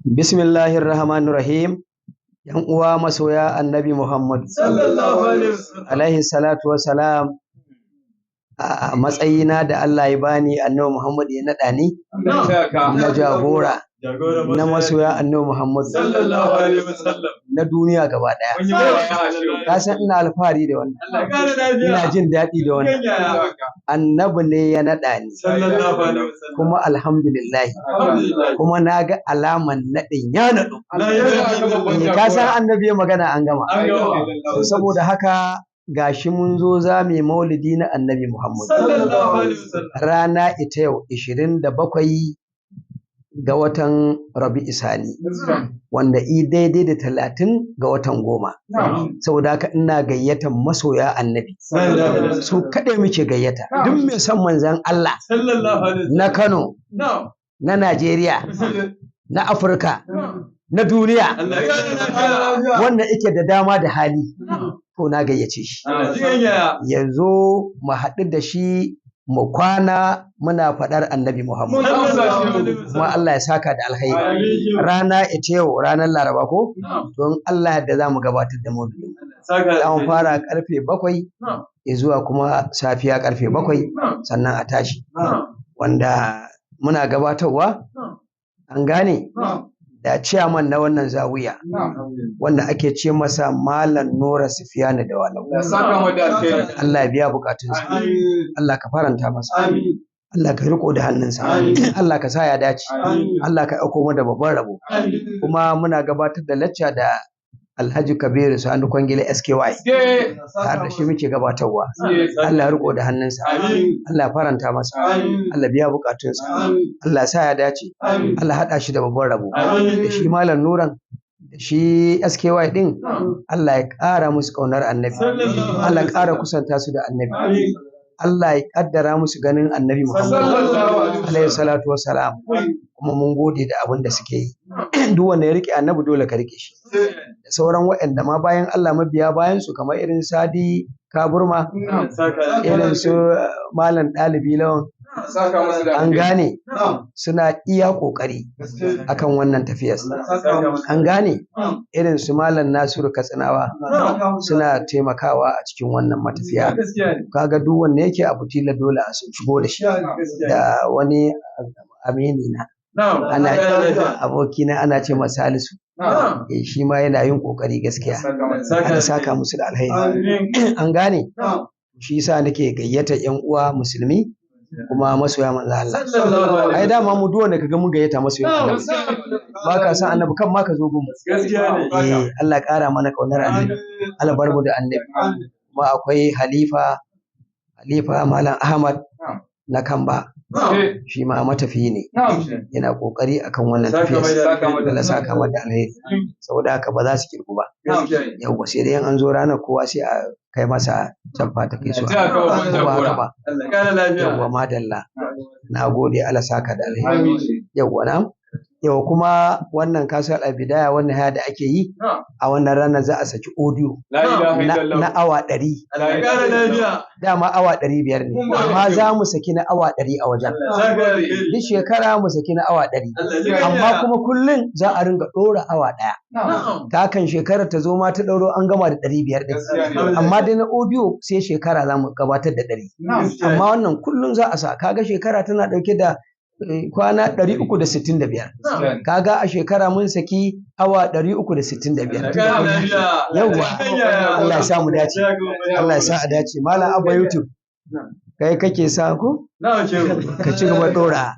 Bismillahir Rahmanir Rahim. ‘Yan uwa masoya Annabi Muhammad alaihi salatu wassalam, a matsayina da Allah ya bani Annabi Muhammad ya naɗa ni na jagora na masoya Annabi Muhammad na duniya gaba ɗaya. Ka san ina alfahari da wannan, ina jin daɗi da wannan. Annabi ne ya naɗa ni, kuma alhamdulillah, kuma na ga alaman naɗin ya naɗu. Ka san annabi ya magana an gama. Saboda haka gashi mun zo za mu yi maulidi na Annabi Muhammad. Rana ita yau 27 ga watan Rabi'u Sani, wanda i daidai da 30 ga watan 10. Saboda haka ina gayyatan masoya Annabi, su kaɗai muke gayyata. Duk mai son manzon Allah na Kano, na Najeriya, na Afirka, na duniya, wanda yake da dama da hali, to na gayyace shi. Yanzu mu haɗu da shi mu kwana muna faɗar Annabi Muhammad, kuma Allah ya saka da alkhairi. Rana ita yau ranar Laraba ko, don Allah da za mu gabatar da maulidi. Za mu fara karfe 7 zuwa kuma safiya karfe 7 sannan a tashi, wanda muna gabatarwa an gane da ciyaman na wannan zawiya, wanda ake ce masa Malam Nura Sufiyanu da Walau. Allah ya biya bukatunsa, Allah ka faranta masa, Allah ka riko da hannunsa, Allah ka sa ya dace, Allah ka ɗauko mu da babban rabo. Kuma muna gabatar da lacca da Alhaji Kabiru Sani Kwangila SKY, har da shi muke gabatarwa. Allah ya riko da hannunsa, Allah ya faranta masa, Allah biya bukatunsa, Allah ya sa ya dace, Allah haɗa shi da babban rabo. Da shi Malam Nuran, da shi SKY ɗin, Allah ya ƙara musu ƙaunar Annabi, Allah ya ƙara kusanta su da Annabi, Allah ya ƙaddara musu ganin Annabi Muhammad alaihi salatu wassalam. Kuma mun gode da abin da suke yi. Duk wanda ya rike Annabi dole ka rike shi. Da sauran waɗanda ma bayan Allah mabiya bayan su, kamar irin Sadi Kaburma, irin su Malam Ɗalibi Lawan, an gane suna iya ƙoƙari akan wannan tafiyar. An gane irin su Malam Nasiru Katsinawa suna taimakawa a cikin wannan matafiya. Kaga duk wanda yake a Butila dole a shigo da shi. Da wani amini na, ana abokina ana ce masa Salisu, shi ma yana yin kokari gaskiya. Ana saka musu da alheri. An gane shi yasa nake gayyata yan uwa musulmi kuma masoya manzo Allah. Ai dama mu duk wanda kaga mun gayyata masoyan Annabi, ba ka san Annabi kan ma ka zo gumu. Allah ƙara mana kaunar Annabi, Allah bar mu da Annabi. Kuma akwai Halifa Malam Ahmad na Kamba, shi ma matafiyi ne, yana kokari akan wannan tafiyar. Allah saka mata alheri. Saboda haka ba za su kirku ba. Yawwa sai dai an zo ranar kowa sai a kai masa camfa ta kai su ba. Yawwa madalla, na gode, Allah saka da alheri. Yawwa na yau kuma wannan kasuwar albidaya wannan haya da ake yi a wannan ranar za a saki audio na awa 100. Dama awa 500 ne, amma za mu saki na awa 100 a wajen. Duk shekara mu saki na awa 100, amma kuma kullum za a ringa ɗora awa 1. Kakan shekarar ta zo ma ta ɗauro an gama da 500 ɗin, amma dai na audio sai shekara za mu gabatar da 100. Amma wannan kullum za a sa, kaga shekara tana ɗauke da kwana 365. Kaga a shekara mun saki awa 365. Yawwa, Allah ya sa mu dace, Allah ya sa a dace. Malam Abba YouTube, kai kake sa ko? Ka ci gaba ɗora.